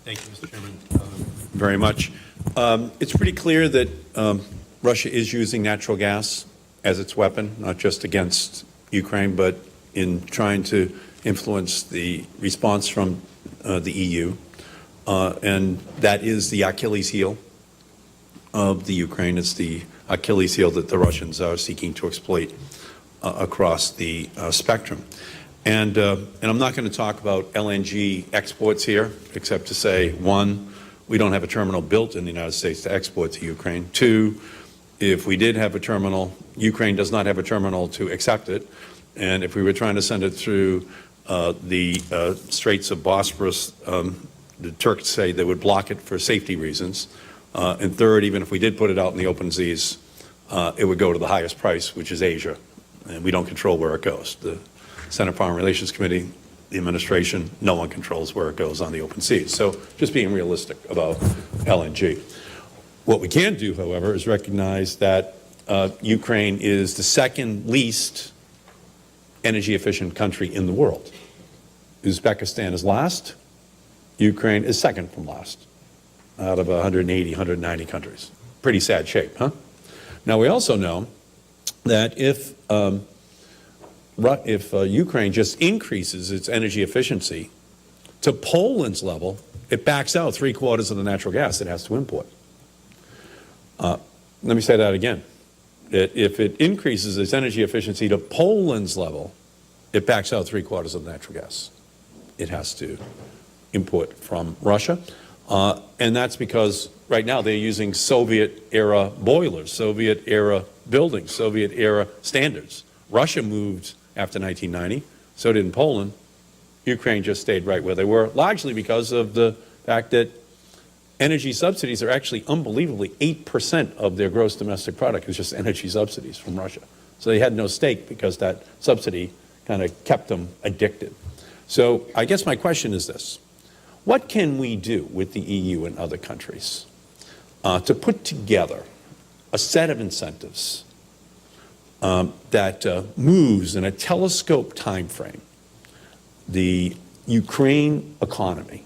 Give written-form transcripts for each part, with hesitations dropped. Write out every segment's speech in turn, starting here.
Thank you, Mr. Chairman, very much. It's pretty clear that Russia is using natural gas as its weapon, not just against Ukraine, but in trying to influence the response from the EU. And that is the Achilles heel of the Ukraine. It's the Achilles heel that the Russians are seeking to exploit across the spectrum. And I'm not going to talk about LNG exports here, except to say, one, we don't have a terminal built in the United States to export to Ukraine. Two, if we did have a terminal, Ukraine does not have a terminal to accept it. And if we were trying to send it through the Straits of Bosporus, the Turks say they would block it for safety reasons. And third, even if we did put it out in the open seas, it would go to the highest price, which is Asia. And we don't control where it goes. The Senate Foreign Relations Committee, the administration, no one controls where it goes on the open seas. So just being realistic about LNG. What we can do, however, is recognize that Ukraine is the second least energy efficient country in the world. Uzbekistan is last. Ukraine is second from last out of 180, 190 countries. Pretty sad shape, huh? Now, we also know that if Ukraine just increases its energy efficiency to Poland's level, it backs out 3/4 of the natural gas it has to import. Let me say that again. If it increases its energy efficiency to Poland's level, it backs out 3/4 of the natural gas it has to import from Russia. And that's because right now they're using Soviet-era boilers, Soviet-era buildings, Soviet-era standards. Russia moved after 1990, so did Poland. Ukraine just stayed right where they were, largely because of the fact that energy subsidies are actually unbelievably 8% of their gross domestic product is just energy subsidies from Russia. So they had no stake because that subsidy kind of kept them addicted. So I guess my question is this. What can we do with the EU and other countries to put together a set of incentives that moves in a telescope time frame the Ukraine economy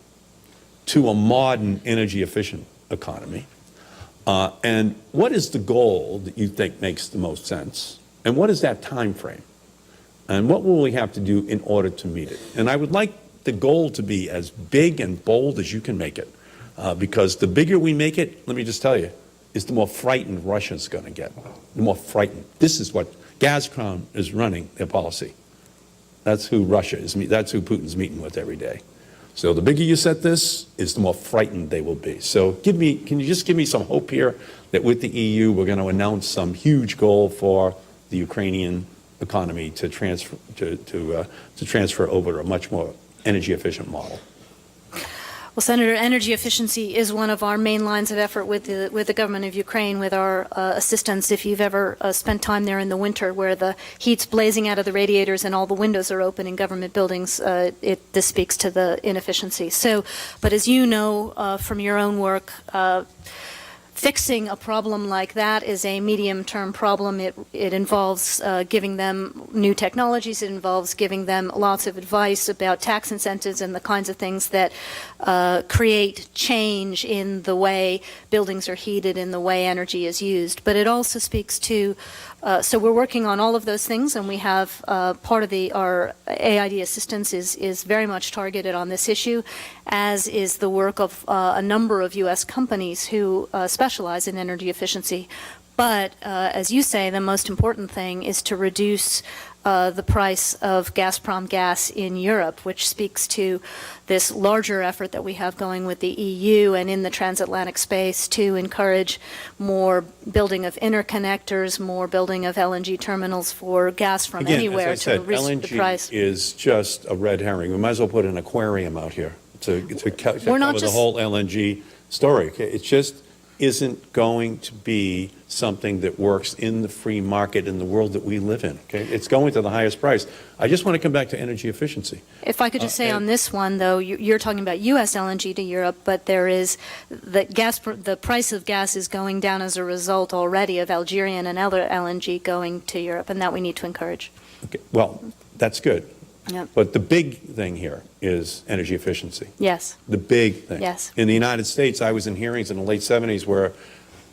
to a modern energy efficient economy? And what is the goal that you think makes the most sense? And what is that time frame? And what will we have to do in order to meet it? And I would like the goal to be as big and bold as you can make it, because the bigger we make it, let me just tell you, is the more frightened Russia's going to get, the more frightened. This is what Gazprom is running their policy. That's who Russia is, that's who Putin's meeting with every day. So the bigger you set this, is the more frightened they will be. So can you just give me some hope here that with the EU we're going to announce some huge goal for the Ukrainian economy to transfer over to a much more energy efficient model? Well, Senator, energy efficiency is one of our main lines of effort with the government of Ukraine, with our assistance. If you've ever spent time there in the winter where the heat's blazing out of the radiators and all the windows are open in government buildings, this speaks to the inefficiency. So, but as you know from your own work, fixing a problem like that is a medium-term problem. It involves giving them new technologies. It involves giving them lots of advice about tax incentives and the kinds of things that create change in the way buildings are heated, in the way energy is used. But it also speaks to so we're working on all of those things, and we have part of our AID assistance is very much targeted on this issue, as is the work of a number of U.S. companies who specialize in energy efficiency. But as you say, the most important thing is to reduce the price of Gazprom gas in Europe, which speaks to this larger effort that we have going with the EU and in the transatlantic space to encourage more building of interconnectors, more building of LNG terminals for gas from anywhere to reduce the price. LNG is just a red herring. We might as well put an aquarium out here to cover the whole LNG story. Okay? It just isn't going to be something that works in the free market in the world that we live in. Okay, it's going to the highest price. I just want to come back to energy efficiency. If I could just say on this one, though, you're talking about U.S. LNG to Europe, but there is the price of gas is going down as a result already of Algerian and other LNG going to Europe, and that we need to encourage. Okay, well, that's good. Yep. But the big thing here is energy efficiency. Yes. The big thing. Yes. In the United States, I was in hearings in the late 70s where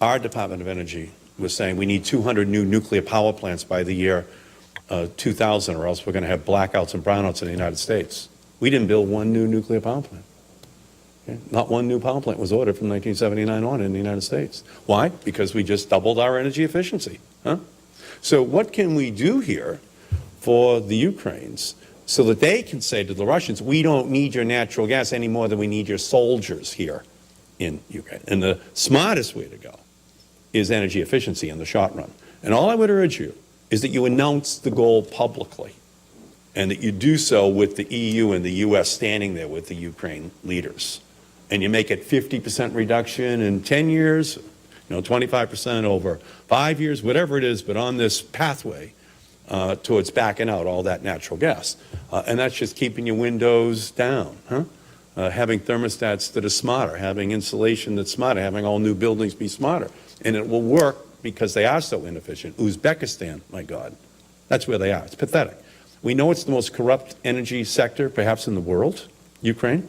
our Department of Energy was saying we need 200 new nuclear power plants by the year 2000, or else we're going to have blackouts and brownouts in the United States. We didn't build one new nuclear power plant. Okay? Not one new power plant was ordered from 1979 on in the United States. Why? Because we just doubled our energy efficiency. Huh? So what can we do here for the Ukrainians so that they can say to the Russians, we don't need your natural gas any more than we need your soldiers here in Ukraine? And the smartest way to go is energy efficiency in the short run. And all I would urge you is that you announce the goal publicly, and that you do so with the EU and the US standing there with the Ukraine leaders. And you make it 50% reduction in 10 years, 25% over 5 years, whatever it is, but on this pathway towards backing out all that natural gas. And that's just keeping your windows down, having thermostats that are smarter, having insulation that's smarter, having all new buildings be smarter. And it will work because they are so inefficient. Uzbekistan, my God, that's where they are. It's pathetic. We know it's the most corrupt energy sector perhaps in the world, Ukraine.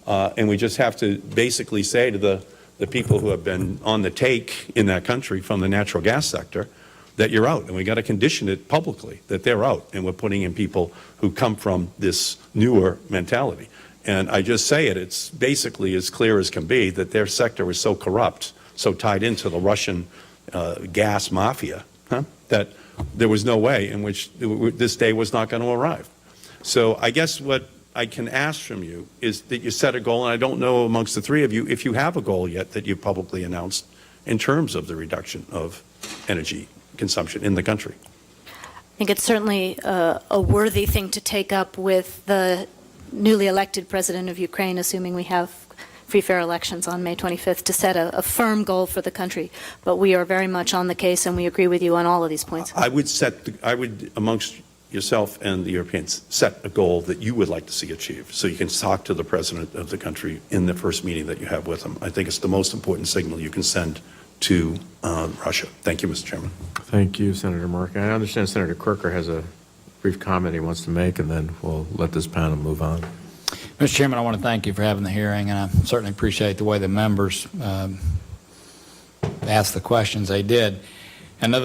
And we just have to basically say to the people who have been on the take in that country from the natural gas sector that you're out. And we got to condition it publicly that they're out. And we're putting in people who come from this newer mentality. And I just say it, it's basically as clear as can be that their sector is so corrupt, so tied into the Russian gas mafia, that there was no way in which this day was not going to arrive. So I guess what I can ask from you is that you set a goal, and I don't know amongst the three of you if you have a goal yet that you've publicly announced in terms of the reduction of energy consumption in the country. I think it's certainly a worthy thing to take up with the newly elected president of Ukraine, assuming we have free, fair elections on May 25th, to set a firm goal for the country. But we are very much on the case, and we agree with you on all of these points. I would, amongst yourself and the Europeans, set a goal that you would like to see achieved, so you can talk to the president of the country in the first meeting that you have with him. I think it's the most important signal you can send to Russia. Thank you, Mr. Chairman. Thank you, Senator Markey. I understand Senator Corker has a brief comment he wants to make, and then we'll let this panel move on. Mr. Chairman, I want to thank you for having the hearing, and I certainly appreciate the way the members asked the questions they did. Another